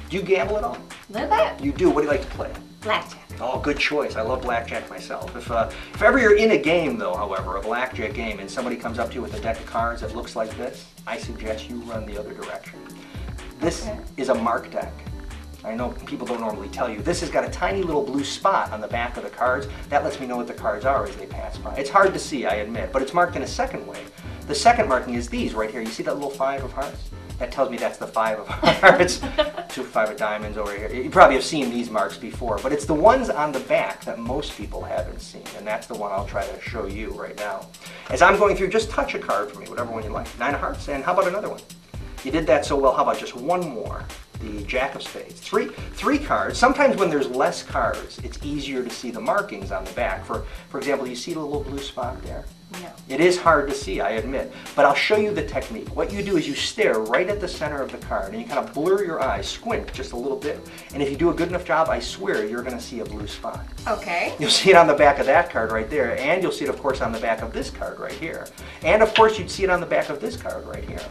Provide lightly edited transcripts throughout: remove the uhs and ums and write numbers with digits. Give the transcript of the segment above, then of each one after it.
Do you gamble at all? A little bit. You do. What do you like to play? Blackjack. Oh, good choice. I love blackjack myself. If ever you're in a game, though, however, a blackjack game, and somebody comes up to you with a deck of cards that looks like this, I suggest you run the other direction. This is a mark deck. I know people don't normally tell you. This has got a tiny little blue spot on the back of the cards. That lets me know what the cards are as they pass by. It's hard to see, I admit, but it's marked in a second way. The second marking is these right here. You see that little 5 of hearts? That tells me that's the 5 of hearts. 2, 5 of diamonds over here. You probably have seen these marks before, but it's the ones on the back that most people haven't seen, and that's the one I'll try to show you right now. As I'm going through, just touch a card for me, whatever one you like. 9 of hearts, and how about another one? You did that so well, how about just one more? The Jack of Spades. Three cards. Sometimes when there's less cards, it's easier to see the markings on the back. For example, you see the little blue spot there? No. It is hard to see, I admit, but I'll show you the technique. What you do is you stare right at the center of the card and you kind of blur your eyes, squint just a little bit, and if you do a good enough job, I swear you're going to see a blue spot. Okay. You'll see it on the back of that card right there, and you'll see it, of course, on the back of this card right here. And, of course, you'd see it on the back of this card right here.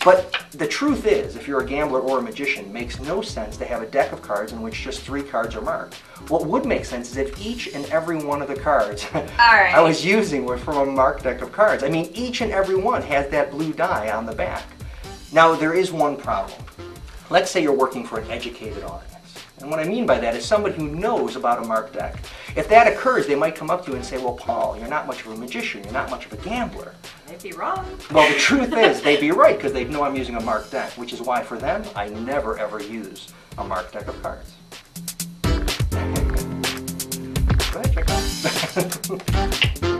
But the truth is, if you're a gambler or a magician, it makes no sense to have a deck of cards in which just 3 cards are marked. What would make sense is if each and every one of the cards I was using were from a marked deck of cards. I mean, each and every one has that blue die on the back. Now, there is one problem. Let's say you're working for an educated audience. And what I mean by that is somebody who knows about a marked deck. If that occurs, they might come up to you and say, well, Paul, you're not much of a magician, you're not much of a gambler. They'd be wrong. Well, the truth is, they'd be right, because they know I'm using a marked deck, which is why for them, I never ever use a marked deck of cards. Go ahead, check it out.